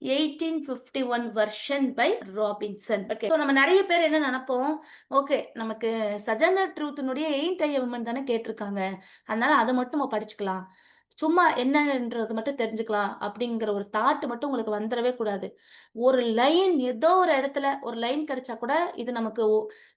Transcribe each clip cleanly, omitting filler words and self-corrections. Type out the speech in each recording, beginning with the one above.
1851 version by Robinson. Okay. So நம்ம நெறைய பேர் என்ன நெனப்போம், ஓகே நமக்கு சஜனர் ட்ரூத்னுடைய எய்ம் டைய வுமன் தானே கேட்டிருக்காங்க. அதனால அத மட்டும் நம்ம படிச்சுக்கலாம். சும்மா என்னன்றது மட்டும் தெரிஞ்சுக்கலாம் அப்படிங்கிற ஒரு தாட் மட்டும் உங்களுக்கு வந்துரவே கூடாது. ஒரு லைன் ஏதோ ஒரு இடத்துல ஒரு லைன் கிடைச்சா கூட இது நமக்கு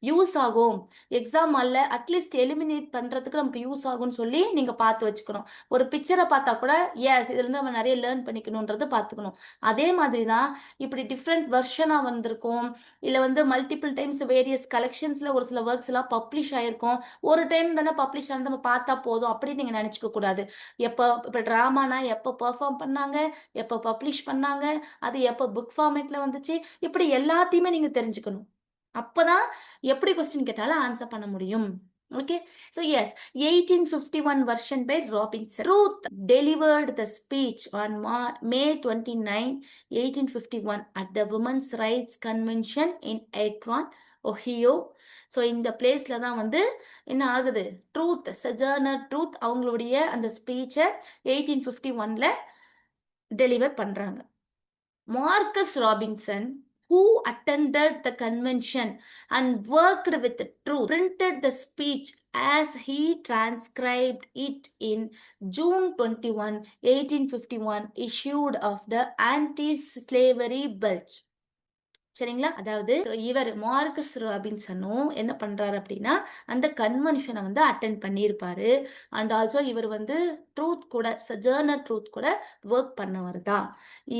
யூஸ் ஆகும். எக்ஸாம் ஹால்ல அட்லீஸ்ட் எலிமினேட் பண்றதுக்கு நமக்கு யூஸ் ஆகும்னு சொல்லி நீங்க பார்த்து வச்சுக்கணும். ஒரு பிக்சர பார்த்தா கூட எஸ் இதுல இருந்து நம்ம நெறைய லேர்ன் பண்ணிக்கணும்ன்றத பார்த்துக்கணும். அதே மாதிரி தான் இப்படி டிஃபரெண்ட் வெர்ஷனா வந்திருக்கும். இல்ல வந்து மல்டிபிள் டைம்ஸ் வேரியஸ் கலெக்ஷன்ஸ்ல ஒரு சில ஒர்க்ஸ் எல்லாம் பப்ளிஷ் ஆயிருக்கும். ஒரு டைம் தானே பப்ளிஷ் ஆனது நம்ம பார்த்தா போதும் அப்படின்னு நீங்க நினைச்சுக்க கூடாது. எப்போ இப்போ டிராமானா எப்போ பெர்ஃபார்ம் பண்ணாங்க, எப்போ பப்ளிஷ் பண்ணாங்க, அது எப்போ புக் ஃபார்மேட்ல வந்துச்சு, இப்படி எல்லாத்தையுமே நீங்க தெரிஞ்சுக்கணும். அப்பதான் எப்படி கொஸ்டின் கேட்டாலும் ஆன்சர் பண்ண முடியும். Okay, so yes, 1851 version by Robinson. Truth delivered the speech on May 29, 1851 at the Women's Rights Convention in Akron, Ohio. So இந்த பிளேஸ்ல தான் வந்து என்ன ஆகுது, ட்ரூத் சஜர்னர் ட்ரூத் அவங்களுடைய அந்த ஸ்பீச்சை 1851ல டெலிவர் பண்றாங்க. Marcus Robinson, who attended the convention and worked with truth, printed the speech as he transcribed it in June 21, 1851 issued of the anti-slavery bill. சரிங்களா? அதாவது இவர் மார்கஸ் ராபின்சனும் என்ன பண்றாரு அப்படின்னா, அந்த கன்வென்ஷனை வந்து அட்டெண்ட் பண்ணியிருப்பாரு. அண்ட் ஆல்சோ இவர் வந்து ட்ரூத் கூட சஜர்னர் ட்ரூத் கூட ஒர்க் பண்ணவர் தான்.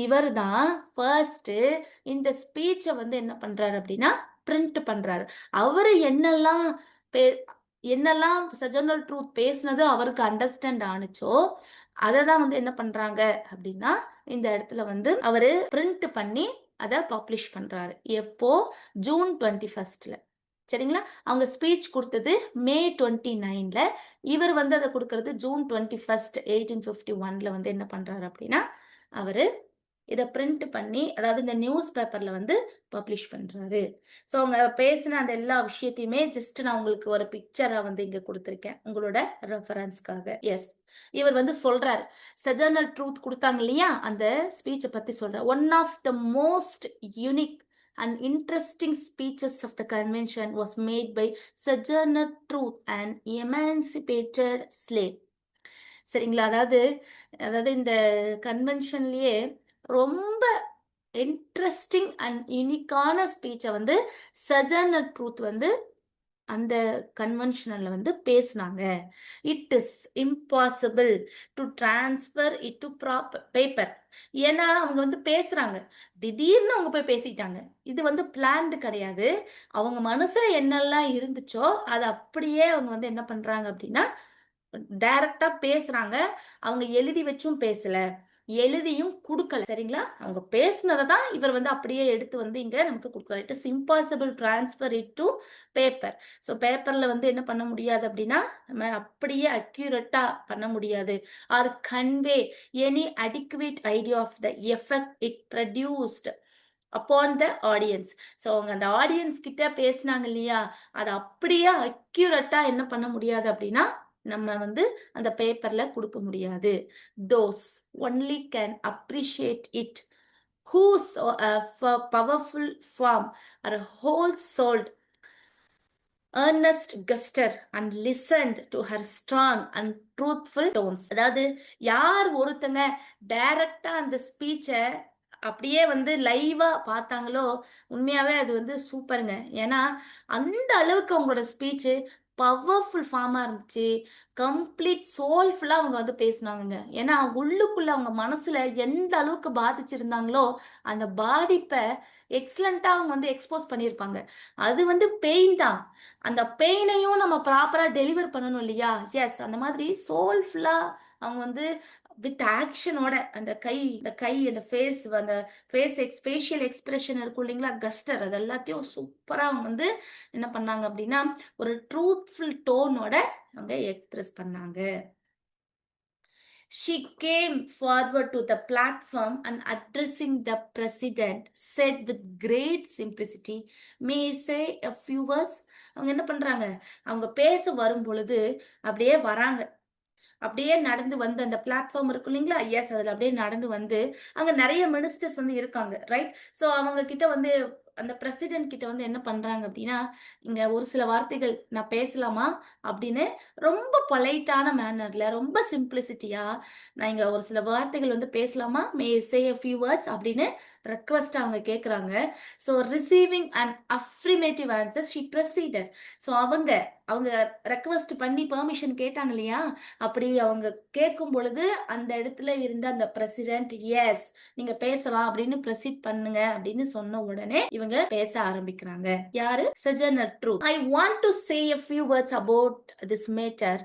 இவர் தான் ஃபர்ஸ்ட் இந்த ஸ்பீச்சை வந்து என்ன பண்றாரு அப்படின்னா பிரிண்ட் பண்றாரு. அவரு என்னெல்லாம் பே என்னெல்லாம் சஜர்னர் ட்ரூத் பேசினது அவருக்கு அண்டர்ஸ்டாண்ட் ஆனுச்சோ அதை தான் வந்து என்ன பண்றாங்க அப்படின்னா இந்த இடத்துல வந்து அவரு பிரிண்ட் பண்ணி அதை பப்ளிஷ் பண்றாரு. எப்போ? ஜூன் 21ல. சரிங்களா? அவங்க ஸ்பீச் கொடுத்தது மே 29ல. இவர் வந்து அதை கொடுக்கறது ஜூன் 21, 1851ல வந்து என்ன பண்றாரு அப்படின்னா அவரு இதை பிரிண்ட் பண்ணி அதாவது இந்த நியூஸ் பேப்பர்ல வந்து பப்ளிஷ் பண்றாரு. ஸோ அவங்க பேசின அந்த எல்லா விஷயத்தையுமே ஜஸ்ட் நான் உங்களுக்கு ஒரு பிக்சரா வந்து இங்க கொடுத்துருக்கேன் உங்களோட ரெஃபரன்ஸ்க்காக. எஸ், இவர் வந்து சொல்றாரு சஜர்னர் ட்ரூத் கொடுத்தாங்க இல்லையா, அந்த ஸ்பீச்சை பத்தி சொல்றாரு. One of the most unique and interesting speeches of the convention was made by Sojourner Truth, an emancipated slave. சரிங்களா? அதாவது அதாவது இந்த கன்வென்ஷன்லயே ரொம்ப இன்ட்ரெஸ்டிங் அண்ட் யூனிக்கான ஸ்பீச்சை வந்து சஜர்னர் ட்ரூத் வந்து அந்த கன்வென்ஷனல்ல வந்து பேசினாங்க. It is impossible to transfer it to paper. ஏன்னா அவங்க வந்து பேசுறாங்க, திடீர்னு அவங்க போய் பேசிட்டாங்க. இது வந்து பிளான்டு கிடையாது. அவங்க மனசுல என்னெல்லாம் இருந்துச்சோ அதை அப்படியே அவங்க வந்து என்ன பண்றாங்க அப்படின்னா டைரக்டா பேசுறாங்க. அவங்க எழுதி வச்சும் பேசல, எழுதியும் கொடுக்கல. சரிங்களா? அவங்க பேசினதை தான் இவர் வந்து அப்படியே எடுத்து வந்து இங்க நமக்கு கொடுக்குறாரு. It is impossible transfer it to paper. So பேப்பர்ல வந்து என்ன பண்ண முடியாது அப்படின்னா நம்ம அப்படியே அக்யூரேட்டா பண்ண முடியாது. Or convey any adequate idea of the effect it produced upon the audience. So அவங்க அந்த ஆடியன்ஸ் கிட்ட பேசினாங்க இல்லையா, அதை அப்படியே அக்யூரேட்டா என்ன பண்ண முடியாது அப்படின்னா நம்ம வந்து அந்த பேப்பர்ல கொடுக்க முடியாது. Those only can appreciate it whose powerful form are whole souled earnest guster and listened to her strong and truthful tones. அதாவது யார் ஒருத்தங்க டைரக்டா அந்த ஸ்பீச்சை அப்படியே வந்து லைவா பார்த்தாங்களோ உண்மையாவே அது வந்து சூப்பருங்க. ஏன்னா அந்த அளவுக்கு அவங்களோட ஸ்பீச் பவர்ஃபுல் ஃபார்மா இருந்துச்சு. கம்ப்ளீட் சோல்ஃபுல்லா அவங்க வந்து பேசினாங்க. ஏன்னா உள்ளுக்குள்ள அவங்க மனசுல எந்த அளவுக்கு பாதிச்சிருந்தாங்களோ அந்த பாதிப்பை எக்ஸலண்டா அவங்க வந்து எக்ஸ்போஸ் பண்ணியிருப்பாங்க. அது வந்து பெயின் தான். அந்த பெயினையும் நம்ம ப்ராப்பரா டெலிவர் பண்ணணும் இல்லையா? எஸ், அந்த மாதிரி சோல்ஃபுல்லா அவங்க வந்து வித் ஆக்ஷனோட அந்த கை அந்த ஃபேஷியல் எக்ஸ்பிரஷன் இருக்கும் இல்லைங்களா, கஸ்டர், அது எல்லாத்தையும் சூப்பரா அவங்க வந்து என்ன பண்ணாங்க அப்படின்னா ஒரு ட்ரூத்ஃபுல் டோனோட அவங்க எக்ஸ்பிரஸ் பண்ணாங்க. She came forward to the platform and addressing the president said with great simplicity, may I say a few words. அவங்க என்ன பண்றாங்க, அவங்க பேச வரும் பொழுது அப்படியே வராங்க. அப்படியே நடந்து வந்து அந்த பிளாட்ஃபார்ம் இருக்கும் இல்லைங்களா? எஸ் அதுல அப்படியே நடந்து வந்து, அங்க நெறைய மினிஸ்டர்ஸ் வந்து இருக்காங்க. ரைட்? ஸோ அவங்க கிட்ட வந்து அந்த பிரசிடென்ட் கிட்ட வந்து என்ன பண்றாங்க அப்படின்னா, "இங்க ஒரு சில வார்த்தைகள் நான் பேசலாமா?" அப்படின்னு ரொம்ப பொலைட்டான மேனர்ல, ரொம்ப சிம்ப்ளிசிட்டியா, "நான் இங்க ஒரு சில வார்த்தைகள் வந்து பேசலாமா? மே ஐ சே எ ஃபியூ வேர்ட்ஸ்" அப்படின்னு ரெக்வெஸ்ட்டா அவங்க கேட்கறாங்க. So receiving an affirmative answer she proceeded. So அவங்க அவங்க ரெக்வெஸ்ட் பண்ணி பெர்மிஷன் கேட்டாங்க இல்லையா? அப்படி அவங்க கேட்கும் பொழுது, அந்த இடத்துல இருந்த அந்த பிரசிடென்ட், "எஸ் நீங்க பேசலாம்" அப்படின்னு ப்ரொசீட் பண்ணுங்க அப்படின்னு சொன்ன உடனே, இவங்க பேச ஆரம்பிக்கிறாங்க. யாரு? சஜனர் truth. "I want to say a few words about this matter.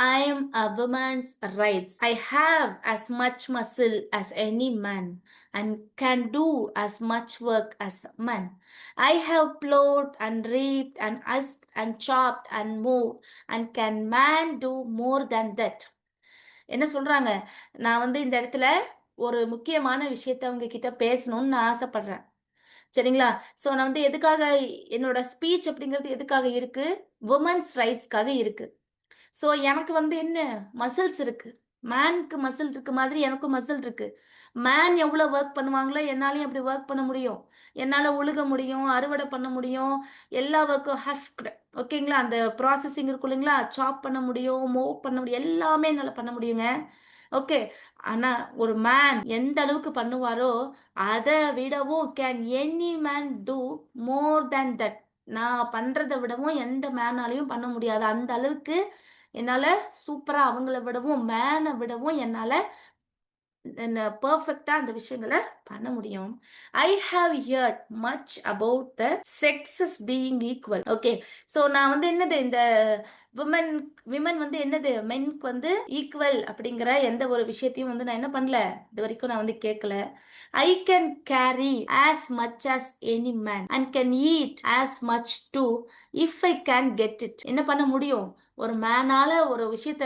I am a woman's rights. I have as much muscle as any man and can do as much work as a man. I have plowed and reaped and husked and chopped and moved and can man do more than that." என்ன சொல்றாங்க? நான் வந்து இந்த இடத்துல ஒரு முக்கியமான விஷயத்த உங்க கிட்ட பேசணும்னு நான் ஆசைப்படுறேன். சரிங்களா? ஸோ நான் வந்து எதுக்காக என்னோட ஸ்பீச் அப்படிங்கிறது எதுக்காக இருக்கு? வுமன்ஸ் ரைட்ஸ்க்காக இருக்கு. ஸோ எனக்கு வந்து என்ன மசில்ஸ் இருக்கு. மேன்க்கு மசில் இருக்க மாதிரி எனக்கும் மசில் இருக்கு. மேன் எவ்வளோ வொர்க் பண்ணுவாங்களோ, என்னாலயும் அப்படி வொர்க் பண்ண முடியும். என்னால உழுக முடியும், அறுவடை பண்ண முடியும், எல்லா வொர்க்கும் ஹஸ்க்டு ஓகேங்களா? அந்த ப்ராசஸிங் இருக்கும் இல்லைங்களா? சாப் பண்ண முடியும், மூவ் பண்ண முடியும், எல்லாமே என்னால பண்ண முடியுங்க. ஓகே. ஆனா ஒரு மேன் எந்த அளவுக்கு பண்ணுவாரோ, அத விடவும் can any man do more than that. நான் பண்றத விடவும் எந்த மேனாலயும் பண்ண முடியாது. அந்த அளவுக்கு என்னால சூப்பரா அவங்கள விடவும், மேன விடவும் என்னால என்ன பெர்ஃபெக்ட்டா அந்த விஷயங்கள பண்ண முடியும். I have heard much about the sexes being equal. Okay. So நான் வந்து என்னது இந்த விமன் விமன் வந்து என்னது மென்க்கு வந்து ஈக்குவல் அப்படிங்கிற எந்த ஒரு விஷயத்தையும் வந்து நான் என்ன பண்ணல, இதுவரைக்கும் நான் வந்து கேட்கல. I can carry as much as any man and can eat as much too if I can get it. என்ன பண்ண முடியும்? ஒரு மேனால ஒரு விஷயத்த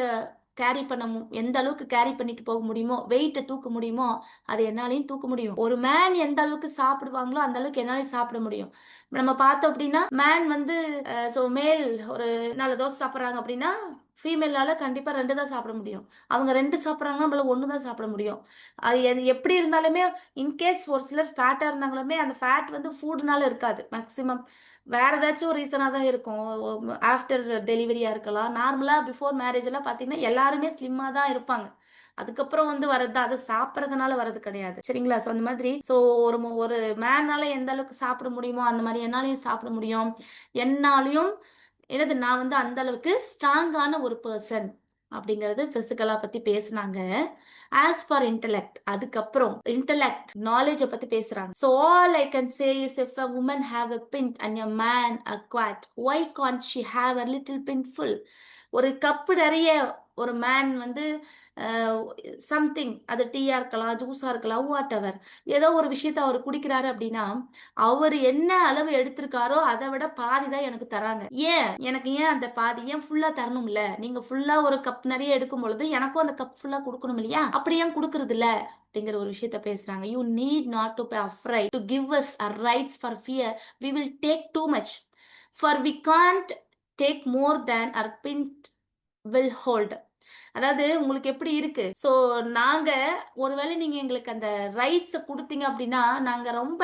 கேரி பண்ண எந்த அளவுக்கு கேரி பண்ணிட்டு போக முடியுமோ, வெயிட்ட தூக்க முடியுமோ, அத என்னாலயும் தூக்க முடியும். ஒரு மேன் எந்த அளவுக்கு சாப்பிடுவாங்களோ, அந்த அளவுக்கு என்னாலயும் சாப்பிட முடியும். நம்ம பார்த்தோம் அப்படின்னா, மேன் வந்து மேல் ஒரு 4 தோசை சாப்பிடுறாங்க அப்படின்னா, ஃபீமேலால கண்டிப்பா 2 தான் சாப்பிட முடியும். அவங்க 2 சாப்பிடுறாங்கன்னா, நம்மளால 1 தான் சாப்பிட முடியும். அது எப்படி இருந்தாலுமே, இன்கேஸ் ஒரு சிலர் ஃபேட்டா இருந்தாங்களுமே, அந்த ஃபேட் வந்து ஃபுட்னால இருக்காது. மேக்ஸிமம் வேற ஏதாச்சும் ஒரு ரீசனா தான் இருக்கும். ஆஃப்டர் டெலிவரியா இருக்கலாம். நார்மலா பிஃபோர் மேரேஜ் எல்லாம் பார்த்தீங்கன்னா, எல்லாருமே ஸ்லிம்மா தான் இருப்பாங்க. அதுக்கப்புறம் வந்து வரது தான். அது சாப்பிடுறதுனால வரது கிடையாது. சரிங்களா? ஸோ அந்த மாதிரி ஒரு மேனால எந்த அளவுக்கு சாப்பிட முடியுமோ, அந்த மாரி என்னாலயும் சாப்பிட முடியும். என்னாலயும் என்னது நான் வந்து அந்த அளவுக்கு ஸ்ட்ராங்கான ஒரு பெர்சன் அப்படிங்கிறது பிசிக்கலா பத்தி பேசுனாங்க. ஆஸ் ஃபார் இன்டெலெக்ட் அதுக்கப்புறம் இன்டெலெக்ட் நாலேஜ பத்தி பேசுறாங்க. So all I can say is if a woman have a pint and a man a quart why can't she have a little pint full. ஒரு கப்பு நிறைய ஒரு மேன் வந்து something அது டீயா இருக்கலாம், ஜூஸா இருக்கலாம், வாட் எவர் ஏதோ ஒரு விஷயத்த அவர் குடிக்கிறாரு அப்படின்னா, அவர் என்ன அளவு எடுத்திருக்காரோ அதை விட பாதி தான் எனக்கு தராங்க. எனக்கு ஏன் அந்த பாதி ஏன் ஃபுல்லா தரணும்ல? நீங்க ஃபுல்லா ஒரு கப் நிறைய எடுக்கும் பொழுது எனக்கும் அந்த கப் ஃபுல்லா குடுக்கணும் இல்லையா? அப்படி ஏன் குடுக்கறது இல்ல? அப்படிங்கிற ஒரு விஷயத்த பேசுறாங்க. You need not to pay afraid to give us our rights for fear we will take too much for we can't take more than our pint will hold. அதாவது உங்களுக்கு எப்படி இருக்கு? ஸோ நாங்க ஒருவேளை நீங்க எங்களுக்கு அந்த ரைட்ஸ குடுத்தீங்க அப்படின்னா, நாங்க ரொம்ப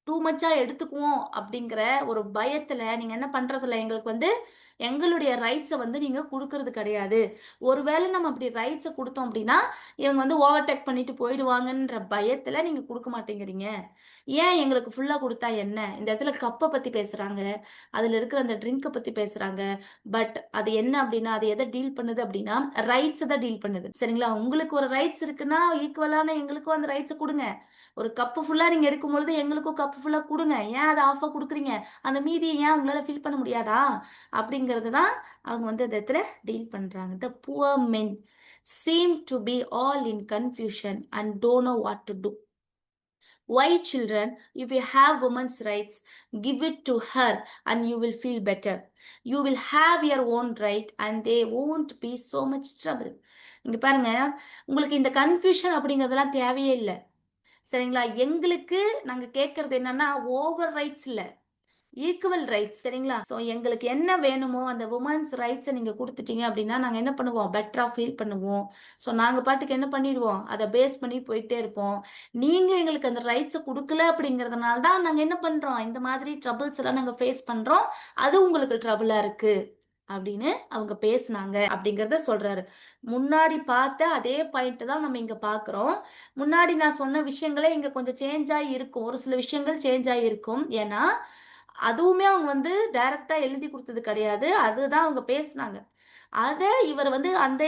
டூ மச்சா எடுத்துக்குவோம் அப்படிங்கிற ஒரு பயத்துல நீங்க என்ன பண்றதில்ல எங்களுக்கு வந்து எங்களுடைய ரைட்ஸை வந்து நீங்க கொடுக்கறது கிடையாது. ஒருவேளை நம்ம அப்படி ரைட்ஸை கொடுத்தோம் அப்படின்னா இவங்க வந்து ஓவர்டேக் பண்ணிட்டு போயிடுவாங்கன்ற பயத்துல நீங்க கொடுக்க மாட்டேங்கிறீங்க. ஏன் எங்களுக்கு ஃபுல்லா கொடுத்தா என்ன? இந்த இடத்துல கப்பை பத்தி பேசுறாங்க, அதுல இருக்கிற அந்த ட்ரிங்கை பத்தி பேசுறாங்க. பட் அது என்ன அப்படின்னா அது எதை டீல் பண்ணுது அப்படின்னா ரைட்ஸ் தான் டீல் பண்ணுது. சரிங்களா? உங்களுக்கு ஒரு ரைட்ஸ் இருக்குன்னா ஈக்குவலான எங்களுக்கும் அந்த ரைட்ஸை கொடுங்க. ஒரு கப்பு ஃபுல்லா நீங்க எடுக்கும்பொழுது, எங்களுக்கும் கப்பு ஃபுல்லா குடுங்க. ஏன் அத ஆஃபா குடுக்குறீங்க? அந்த மீதிய ஏன் உங்களால ஃபில் பண்ண முடியாதா? அப்படிங்கிறது தான் அவங்க வந்து அந்த இடத்துல டீல் பண்றாங்க. The poor men seem to be all in confusion and don't know what to do. Why, children, if you have women's rights, give it to her and you will feel better. You will have your own right and there won't be so much trouble. இங்க பாருங்க, உங்களுக்கு இந்த confusion அப்படிங்கிறதெல்லாம் தேவையே இல்ல. சரிங்களா? எங்களுக்கு நாங்க கேட்கறது என்னன்னா, ஓவர் ரைட்ஸ் இல்ல. ஈக்குவல் ரைட்ஸ் சரிங்களா? ஸோ எங்களுக்கு என்ன வேணுமோ அந்த வுமன்ஸ் ரைட்ஸ நீங்க குடுத்துட்டீங்க அப்டின்னா, நாங்க என்ன பண்ணுவோம்? பெட்டரா ஃபீல் பண்ணுவோம். ஸோ நாங்க பாட்டுக்கு என்ன பண்ணிருவோம்? அத பேஸ் பண்ணி போயிட்டே இருப்போம். நீங்க எங்களுக்கு அந்த ரைட்ஸ குடுக்கல அப்படிங்கிறதுனால தான் நாங்க என்ன பண்றோம்? இந்த மாதிரி ட்ரபிள்ஸ் எல்லாம் நாங்க ஃபேஸ் பண்றோம். அது உங்களுக்கு ட்ரபிளா இருக்கு. அப்படின்னு அவங்க பேசுனாங்க அப்படிங்கிறத சொல்றாரு. முன்னாடி பார்த்த அதே பாயிண்ட் தான் நம்ம இங்க பார்க்கிறோம். முன்னாடி நான் சொன்ன விஷயங்களே இங்க கொஞ்சம் சேஞ்ச் ஆயி இருக்கும். ஒரு சில விஷயங்கள் சேஞ்ச் ஆயிருக்கும். ஏன்னா, அதுவுமே அவங்க வந்து டைரக்ட்டா எழுதி குடுத்தது கிடையாது. அதுதான் அவங்க பேசுனாங்க. அத இவர் வந்து அந்த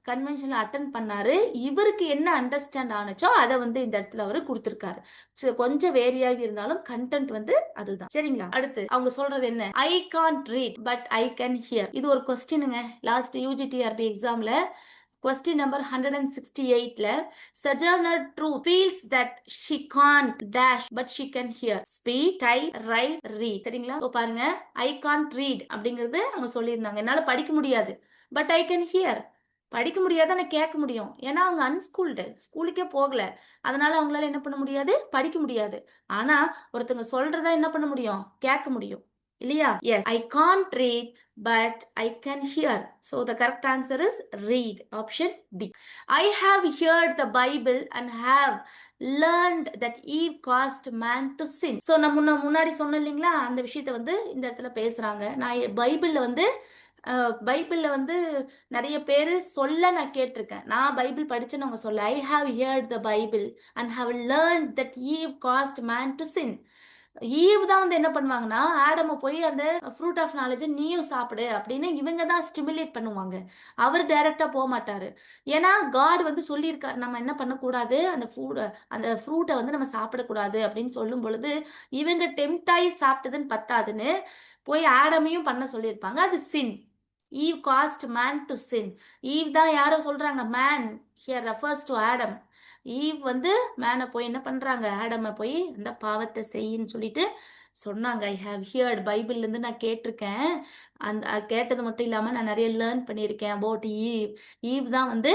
கன்வென்ஷன்ல அட்டெண்ட் பண்ணாரு. இவருக்கு என்ன அண்டர்ஸ்டாண்ட் ஆனுச்சோ, அத வந்து இந்த இடத்துல அவரு குடுத்திருக்காரு. கொஞ்சம் வேரியாகி இருந்தாலும் கன்டென்ட் வந்து அதுதான். சரிங்களா? அடுத்து அவங்க சொல்றது என்ன? I can't read but I can hear. இது ஒரு கொஸ்டினுங்க. லாஸ்ட் யுஜிடிஆர்பி எக்ஸாம்ல Question number 168ல Sojourner Truth feels that she can't dash but she can hear. Speak, type, write, read. சரிங்களா? இப்போ பாருங்க I can't read அப்படிங்கிறது அவங்க சொல்லியிருந்தாங்க. என்னால படிக்க முடியாது. But I can hear. படிக்க முடியாது ஆனா கேட்க முடியும். ஏன்னா அவங்க அன்ஸ்கூல்டு. ஸ்கூலுக்கே போகல. அதனால அவங்களால என்ன பண்ண முடியாது? படிக்க முடியாது. ஆனா ஒருத்தங்க சொல்றத என்ன பண்ண முடியும்? கேட்க முடியும். இல்லையா? Yes, I can't read but I can hear. So the correct answer is read. Option D. I have heard the Bible and have learned that Eve caused man to sin. So நான் முன்னாடி சொன்னேன் இல்லைங்களா? அந்த விஷயத்த வந்து இந்த இடத்துல பேசுறாங்க. நான் பைபிள்ல வந்து பைபிள்ல வந்து நெறைய பேரு சொல்ல நான் கேட்டுருக்கேன். நான் பைபிள் படிச்சேன்னு அவங்க சொல்ல. I have heard the Bible and have learned that Eve caused man to sin. Eve தான் வந்து என்ன பண்ணுவாங்கன்னா, ஆடம போய் அந்த ஃப்ரூட் ஆஃப் நாலேட்ஜ நீயும் சாப்பிடு அப்படின்னு இவங்க தான் ஸ்டிமுலேட் பண்ணுவாங்க. அவர் டைரக்ட்டா போமாட்டாரு. ஏன்னா, காட் வந்து சொல்லியிருக்காரு, நம்ம என்ன பண்ணக்கூடாது, அந்த ஃப்ரூட்ட வந்து நம்ம சாப்பிடக்கூடாது அப்படின்னு சொல்லும் பொழுது, இவங்க டெம்ப்ட் ஆயி சாப்பிட்டதுன்னு பத்தாதுன்னு, போய் ஆடமையும் பண்ண சொல்லியிருப்பாங்க. அது sin. Eve cost man to sin. Eve தான் யார சொல்றாங்க? Man here refers to Adam. Eve வந்து மேன போய் என்ன பண்றாங்க? ஆடம போய் அந்த பாவத்தை செய்யின்னு சொல்லிட்டு சொன்னாங்க. ஐ ஹேவ் ஹியர்ட் பைபிள்ல இருந்து நான் கேட்டிருக்கேன். அந்த கேட்டது மட்டும் இல்லாம நான் நிறைய லேர்ன் பண்ணியிருக்கேன் அபவுட் ஈவ். ஈவ் தான் வந்து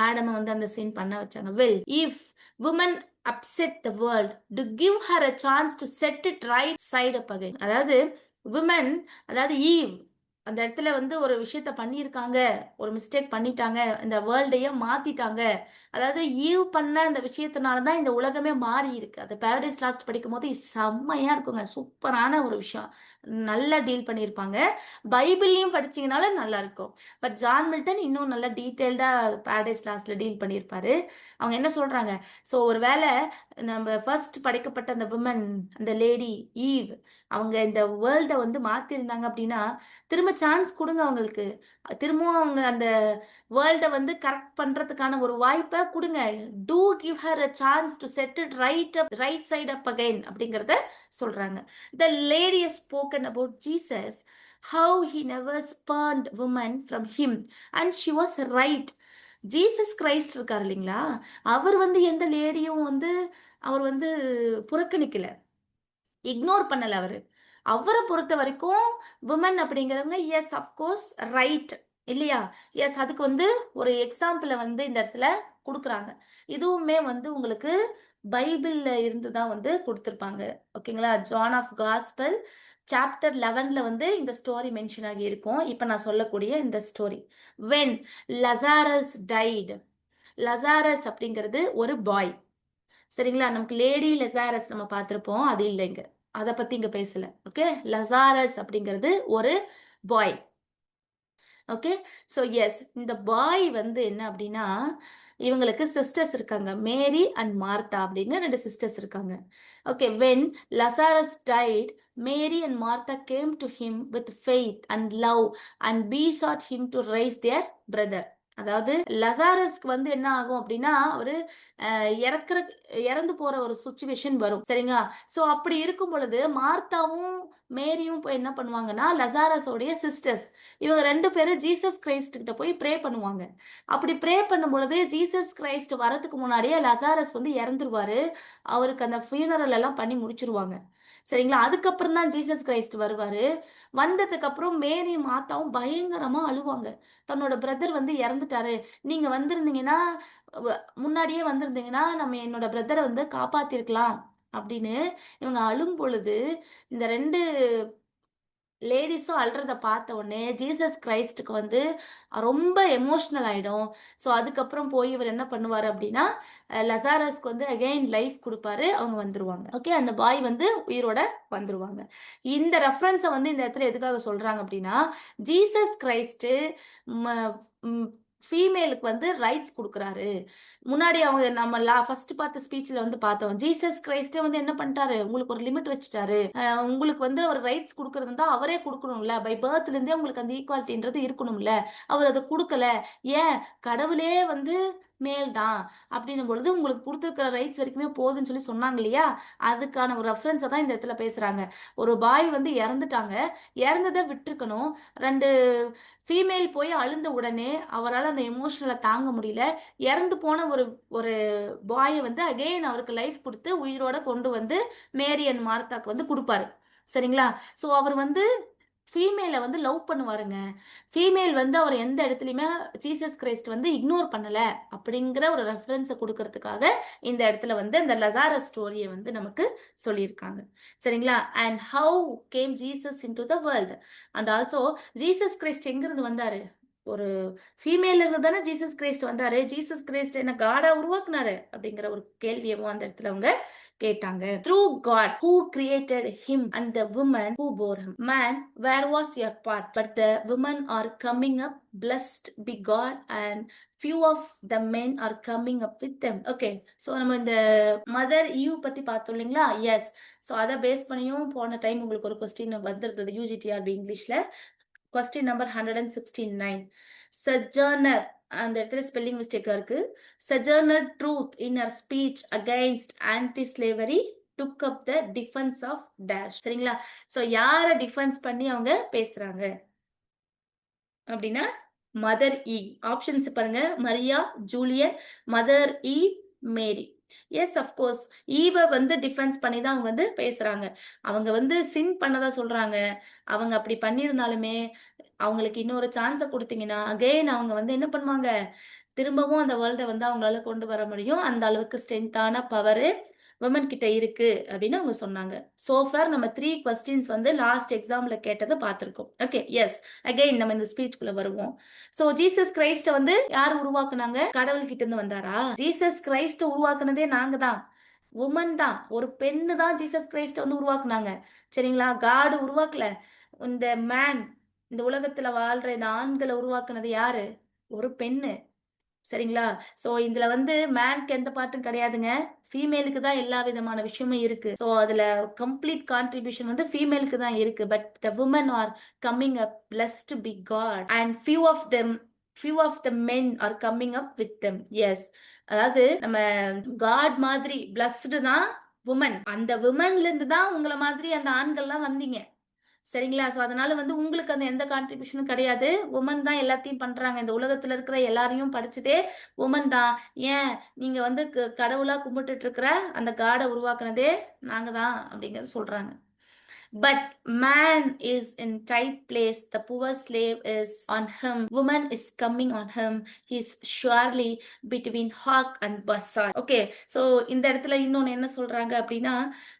ஆடம வந்து அந்த சீன் பண்ண வச்சாங்க. Well if women upset the world to give her a chance to set it right side up again. அதாவது women அதாவது ஈவ் அந்த இடத்துல வந்து ஒரு விஷயத்த பண்ணியிருக்காங்க. ஒரு மிஸ்டேக் பண்ணிட்டாங்க. இந்த வேர்ல்டையே மாத்திட்டாங்க. அதாவது ஈவ் பண்ண அந்த விஷயத்தினால தான் இந்த உலகமே மாறி இருக்கு. அது பாரடைஸ் லாஸ்ட் படிக்கும்போது செம்மையா இருக்குங்க. சூப்பரான ஒரு விஷயம். நல்லா டீல் பண்ணியிருப்பாங்க. பைபிள்லயும் படிச்சீங்கனாலும் நல்லா இருக்கும். பட் ஜான் மில்டன் இன்னும் நல்லா டீட்டெயில்டா பாரடைஸ் லாஸ்ட்ல டீல் பண்ணியிருப்பாரு. அவங்க என்ன சொல்றாங்க? ஸோ ஒருவேளை நம்ம ஃபர்ஸ்ட் படைக்கப்பட்ட அந்த விமன், அந்த லேடி ஈவ் அவங்க இந்த வேர்ல்ட வந்து மாத்திருந்தாங்க அப்படின்னா, திரும்ப சான்ஸ் குடுங்க அவங்களுக்கு. திரும்பவும் அவங்க அந்த வேர்ல்ட வந்து கரெக்ட் பண்றதுக்கான ஒரு வாய்ப்ப குடுங்க. To give her a chance to set it right side up again அப்படிங்கிறத சொல்றாங்க. The lady has spoken about Jesus, how he never spurned women from him and she was right. Jesus Christ இருக்கார் இல்லைங்களா? அவர் வந்து எந்த லேடியும் வந்து அவர் வந்து புறக்கணிக்கல. Ignore பண்ணல அவரு. அவர பொறுத்த வரைக்கும் வுமன் அப்படிங்கிறவங்க எஸ் அஃப்கோர்ஸ் ரைட் இல்லையா? எஸ் அதுக்கு வந்து ஒரு எக்ஸாம்பிள வந்து இந்த இடத்துல குடுக்குறாங்க. இதுவுமே வந்து உங்களுக்கு பைபிள்ல இருந்து தான் வந்து குடுத்திருப்பாங்க. ஓகேங்களா? ஜான் ஆஃப் காஸ்பல் சாப்டர் 11ல வந்து இந்த ஸ்டோரி மென்ஷன் ஆகி இருக்கும். இப்ப நான் சொல்லக்கூடிய இந்த story. When Lazarus died. Lazarus அப்படிங்கிறது ஒரு பாய். சரிங்களா? நமக்கு லேடி லசாரஸ் நம்ம பார்த்திருப்போம். அது இல்லைங்க. அத பத்தி இங்க பேசல. ஓகே. லசாரஸ் அப்படிங்கிறது ஒரு பாய். ஓகே. ஸோ எஸ் இந்த பாய் வந்து என்ன அப்படின்னா, இவங்களுக்கு சிஸ்டர்ஸ் இருக்காங்க. மேரி அண்ட் மார்த்தா அப்படின்னு 2 சிஸ்டர்ஸ் இருக்காங்க. Okay. When Lazarus died, Mary and Martha came to him with faith and love and besought him to raise their brother. அதாவது லசாரஸ்க்கு வந்து என்ன ஆகும் அப்படின்னா, அவரு இறக்குற இறந்து போற ஒரு சிச்சுவேஷன் வரும். சரிங்களா? ஸோ அப்படி இருக்கும் பொழுது மார்த்தாவும், மேரியும் போய் என்ன பண்ணுவாங்கன்னா, லசாரஸோடைய சிஸ்டர்ஸ். இவங்க 2 பேரும் ஜீசஸ் கிரைஸ்ட் கிட்ட போய் ப்ரே பண்ணுவாங்க. அப்படி ப்ரே பண்ணும்பொழுது ஜீசஸ் கிரைஸ்ட் வரதுக்கு முன்னாடியே லசாரஸ் வந்து இறந்துருவாரு. அவருக்கு அந்த ஃபியூனரல் எல்லாம் பண்ணி முடிச்சுருவாங்க. சரிங்களா? அதுக்கப்புறம் தான் ஜீசஸ் கிரைஸ்ட் வருவாரு. வந்ததுக்கு அப்புறம் மேரியும் மார்த்தாவும் பயங்கரமா அழுவாங்க. தன்னோட பிரதர் வந்து இறந்துட்டாரு. நீங்க வந்திருந்தீங்கன்னா, வ முன்னாடியே வந்திருந்தீங்கன்னா, நம்ம என்னோட பிரதர வந்து காப்பாத்தியிருக்கலாம். அப்படின்னு இவங்க அழும் பொழுது, இந்த 2 லேடீஸும் அழுறத பார்த்த உடனே ஜீசஸ் கிரைஸ்ட்டுக்கு வந்து ரொம்ப எமோஷனல் ஆயிடும். ஸோ அதுக்கப்புறம் போய் இவர் என்ன பண்ணுவாரு அப்படின்னா, லசாரஸ்க்கு வந்து அகைன் லைஃப் குடுப்பாரு. அவங்க வந்துருவாங்க. ஓகே. அந்த பாய் வந்து உயிரோட வந்துருவாங்க. இந்த ரெஃபரன்ஸ வந்து இந்த இடத்துல எதுக்காக சொல்றாங்க அப்படின்னா, ஜீசஸ் கிரைஸ்ட்டு ம ம் ஃபீமேலுக்கு வந்து ரைட்ஸ் குடுக்குறாரு. முன்னாடி அவங்க நம்ம ஃபர்ஸ்ட் பார்த்த ஸ்பீச்ல வந்து பார்த்தோம். ஜீசஸ் கிரைஸ்ட்டே வந்து என்ன பண்ணிட்டாரு, உங்களுக்கு ஒரு லிமிட் வச்சுட்டாரு. உங்களுக்கு வந்து ஒரு ரைட்ஸ் குடுக்குறது இருந்தா அவரே குடுக்கணும்ல. பை பர்த்ல இருந்தே உங்களுக்கு அந்த ஈக்குவாலிட்டின்றது இருக்கணும்ல. அவர் அத குடுக்கல. ஏன் கடவுளே வந்து மேல் தான் அப்படின்னும் பொழுது உங்களுக்கு குடுத்திருக்கிற ரைட்ஸ் வரைக்குமே போதும்ன்னு சொல்லி சொன்னாங்க இல்லையா? அதுக்கான ஒரு ரெஃபரன்ஸ தான் இந்த இடத்துல பேசுறாங்க. ஒரு பாய் வந்து இறந்துட்டாங்க. இறந்தத விட்டுருக்கணும். 2 ஃபீமேல் போய் அழுந்த உடனே அவரால அந்த எமோஷனல தாங்க முடியல. இறந்து போன ஒரு ஒரு பாய வந்து அகைன் அவருக்கு லைஃப் குடுத்து உயிரோட கொண்டு வந்து மேரி அண்ட் மார்த்தாக்கு வந்து குடுப்பாரு. சரிங்களா? ஸோ அவர் வந்து ஃபீமேல வந்து லவ் பண்ணுவாருங்க. ஃபீமேல் வந்து அவர எந்த இடத்துலயுமே ஜீசஸ் கிரைஸ்ட் வந்து இக்னோர் பண்ணல. அப்படிங்கிற ஒரு ரெஃபரன்ஸ குடுக்கறதுக்காக இந்த இடத்துல வந்து அந்த லசாரஸ் ஸ்டோரிய வந்து நமக்கு சொல்லியிருக்காங்க. சரிங்களா? And how came Jesus into the world and also Jesus Christ எங்கிருந்து வந்தாரு? ஒரு ஃபீமேல்ல இருந்து தானே ஜீசஸ் கிரைஸ்ட் வந்தாரு. ஜீசஸ் கிரைஸ்ட் என்ன காடா உருவாக்குனாரு? அப்படிங்கிற ஒரு கேள்வியவும் அந்த இடத்துல அவங்க கேட்டாங்க. Through God who created him and the woman who bore him. Man, where was your part? But the women are coming up. Blessed be God and few of the men are coming up with them. Okay. So நம்ம இந்த mother eve பத்தி பார்த்தோம் இல்லைங்களா? S. So அதை base பண்ணியும் போன time உங்களுக்கு ஒரு கொஸ்டின் வந்திருந்தது யூஜிடிஆர்பி இங்கிலீஷ்ல. Question number 169. சஜர்னர் அந்த இடத்துல ஸ்பெல்லிங் மிஸ்டேக்கா இருக்கு. Sojourner Truth in her speech against anti slavery took up the defence of dash. சரிங்களா? ஸோ யார டிஃபென்ஸ் பண்ணி அவங்க பேசுறாங்க அப்படின்னா மதர் ஈ. ஆப்ஷன்ஸ் பாருங்க. Maria, Juliet, mother E, Mary. Yes of course ஈவ வந்து டிஃபென்ஸ் பண்ணி தான் அவங்க வந்து பேசுறாங்க. அவங்க வந்து சின் பண்ணதா சொல்றாங்க. அவங்க அப்படி பண்ணியிருந்தாலுமே அவங்களுக்கு இன்னொரு சான்ஸ குடுத்தீங்கன்னா, அகைன் அவங்க வந்து என்ன பண்ணுவாங்க? திரும்பவும் அந்த வேர்ல்ட வந்து அவங்களால கொண்டு வர முடியும். அந்த அளவுக்கு ஸ்ட்ரென்த்தான பவரு விமன் கிட்ட இருக்கு அப்படின்னு அவங்க சொன்னாங்க. சோ ஃபார் நம்ம 3 கொஸ்டின்ஸ் வந்து லாஸ்ட் எக்ஸாம்ல கேட்டத பார்த்திருக்கோம். ஓகே. எஸ். அகைன் நம்ம இந்த ஸ்பீச்க்குள்ள வருவோம். சோ ஜீசஸ் கிரைஸ்ட வந்து யார் உருவாக்குனாங்க? கடவுள் கிட்ட இருந்து வந்தாரா? ஜீசஸ் கிரைஸ்ட உருவாக்குனதே நாங்க தான். வுமன் தான். ஒரு பெண்ணு தான் ஜீசஸ் கிரைஸ்ட வந்து உருவாக்குனாங்க. சரிங்களா? காட் உருவாக்கல. இந்த மேன் இந்த உலகத்துல வாழ்ற இந்த ஆண்கள உருவாக்குனது யாரு? ஒரு பெண்ணு. சரிங்களா? ஸோ இதுல வந்து மேன்க்கு எந்த பார்ட்டும் கிடையாதுங்க. ஃபீமேலுக்கு தான் எல்லா விதமான விஷயமும் இருக்கு. ஸோ அதுல கம்ப்ளீட் கான்ட்ரிபியூஷன் வந்து ஃபீமேலுக்கு தான் இருக்கு. But the women are coming up blessed by God and few of the men are coming up with them. Yes. அதாவது நம்ம காட் மாதிரி பிளஸ்டு தான் வுமன். அந்த வுமன்ல இருந்து தான் உங்கள மாதிரி அந்த ஆண்கள்லாம் வந்தீங்க. சரிங்களா? ஸோ அதனால வந்து உங்களுக்கு அந்த எந்த கான்ட்ரிபியூஷனும் கிடையாது. வுமன் தான் எல்லாத்தையும் பண்றாங்க. இந்த உலகத்துல இருக்கிற எல்லாரையும் படைச்சதே வுமன் தான். ஏன் நீங்க வந்து கடவுளா கும்பிட்டுட்டு இருக்கிற அந்த காட உருவாக்குனதே நாங்க தான் அப்படிங்கிறத சொல்றாங்க. But man is in tight place. The poor slave is on him. Woman is coming on him. He's surely between hawk and buzzard. Okay. So இந்த இடத்துல இன்னொன்னு என்ன சொல்றாங்க அப்படின்னா,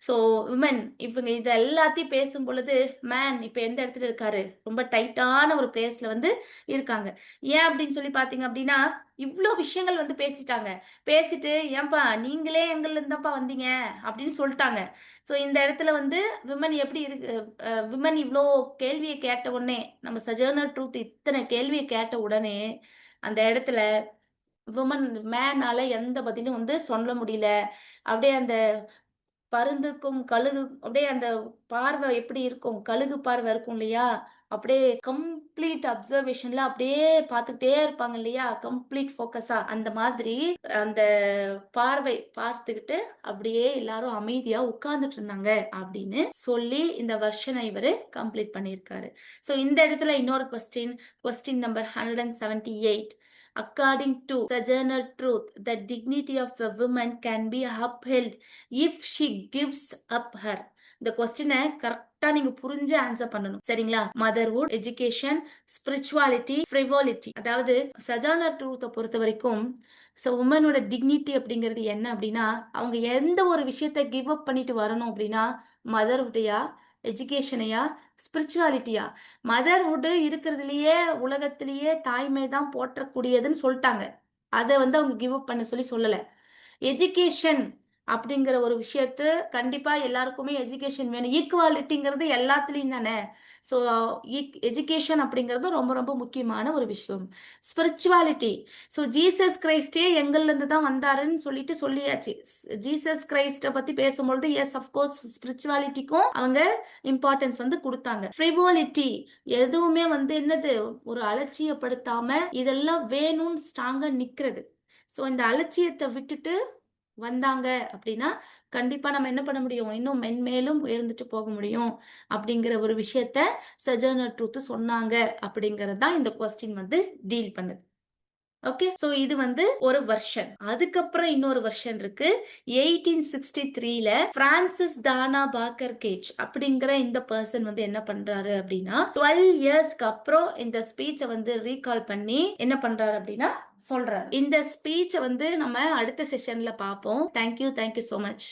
so women இவங்க இது எல்லாத்தையும் பேசும் பொழுது மேன் இப்ப எந்த இடத்துல இருக்காரு? ரொம்ப டைட்டான ஒரு பிளேஸ்ல வந்து இருக்காங்க. ஏன் அப்படின்னு சொல்லி பாத்தீங்க அப்படின்னா, இவ்ளோ விஷயங்கள் வந்து பேசிட்டாங்க. பேசிட்டு ஏன்பா நீங்களே எங்கள்ல இருந்தாப்பா வந்தீங்க அப்படின்னு சொல்லிட்டாங்க. ஸோ இந்த இடத்துல வந்து விமன் எப்படி இருக்கு? விமன் இவ்ளோ கேள்விய கேட்ட உடனே நம்ம சஜர்னர் ட்ரூத் இத்தனை கேள்விய கேட்ட உடனே அந்த இடத்துல விமன் மேனால எந்த பதிலும் வந்து சொல்ல முடியல. அப்படியே அந்த பருந்துக்கும் கழுகு அப்படியே அந்த பார்வை எப்படி இருக்கும்? கழுகு பார்வை இருக்கும் இல்லையா? அப்படியே கம்ப்ளீட் அப்சர்வேஷன்ல அப்படியே பார்த்துக்கிட்டே இருப்பாங்க இல்லையா? கம்ப்ளீட் ஃபோக்கஸா. அந்த மாதிரி அந்த பார்வை பார்த்துக்கிட்டு அப்படியே எல்லாரும் அமைதியா உட்கார்ந்துட்டு இருந்தாங்க அப்படின்னு சொல்லி இந்த வெர்ஷனை இவரு கம்ப்ளீட் பண்ணியிருக்காரு. ஸோ இந்த இடத்துல இன்னொரு question number 178. According to Sojourner Truth, the dignity of a woman can be upheld if she gives up her. இந்த கொஸ்டினை கரெக்டா நீங்க புரிஞ்சு ஆன்சர் பண்ணணும். சரிங்களா? Motherhood, education, spirituality, frivolity. அதாவது சஜானர் ட்ரூத்தை பொறுத்த வரைக்கும் உமனோட டிக்னிட்டி அப்படிங்கிறது என்ன அப்படின்னா, அவங்க எந்த ஒரு விஷயத்த கிவ் அப் பண்ணிட்டு வரணும் அப்படின்னா, மதர்வுட்டையா, எஜுகேஷனையா, ஸ்பிரிச்சுவாலிட்டியா? மதர்வுட் இருக்கிறதுலயே உலகத்திலேயே தாய்மை தான் போற்றக்கூடியதுன்னு சொல்லிட்டாங்க. அதை அவங்க கிவ் அப் பண்ண சொல்லல. எஜுகேஷன் அப்படிங்கிற ஒரு விஷயத்த கண்டிப்பா எல்லாருக்குமே எஜுகேஷன் வேணும். ஈக்குவாலிட்டிங்கிறது எல்லாத்துலயும் தானே. ஸோ எஜுகேஷன் அப்படிங்கிறது ரொம்ப ரொம்ப முக்கியமான ஒரு விஷயம். ஸ்பிரிச்சுவாலிட்டி, ஸோ ஜீசஸ் கிரைஸ்டே எங்கள்ல இருந்து தான் வந்தாருன்னு சொல்லியாச்சு. ஜீசஸ் கிரைஸ்ட பத்தி பேசும்பொழுது எஸ் அஃப்கோர்ஸ் ஸ்பிரிச்சுவாலிட்டிக்கும் அவங்க இம்பார்ட்டன்ஸ் கொடுத்தாங்க. ஃப்ரிவாலிட்டி, எதுவுமே என்னது ஒரு அலட்சியப்படுத்தாம இதெல்லாம் வேணும்னு ஸ்ட்ராங்கா நிக்கிறது. ஸோ இந்த அலட்சியத்தை விட்டுட்டு வந்தாங்க அப்படின்னா கண்டிப்பா நம்ம என்ன பண்ண முடியும், இன்னும் மென்மேலும் உயர்ந்துட்டு போக முடியும் அப்படிங்கிற ஒரு விஷயத்த சஜர்னர் ட்ரூத் சொன்னாங்க அப்படிங்கறது தான் இந்த கொஸ்டின் டீல் பண்ணுது. ஓகே, சோ இது ஒரு வெர்ஷன். அதுக்கப்புறம் இன்னொரு வெர்ஷன் இருக்கு. 1863ல பிரான்சிஸ் தானா பாக்கர் கேஜ் அப்படிங்கிற இந்த பர்சன் என்ன பண்றாரு அப்படின்னா 12 இயர்ஸ்க்கு அப்புறம் இந்த ஸ்பீச்சை ரீகால் பண்ணி என்ன பண்றாரு அப்படின்னா சொல்றாரு. இந்த ஸ்பீச்சை நம்ம அடுத்த செஷன்ல பார்ப்போம். Thank you so much.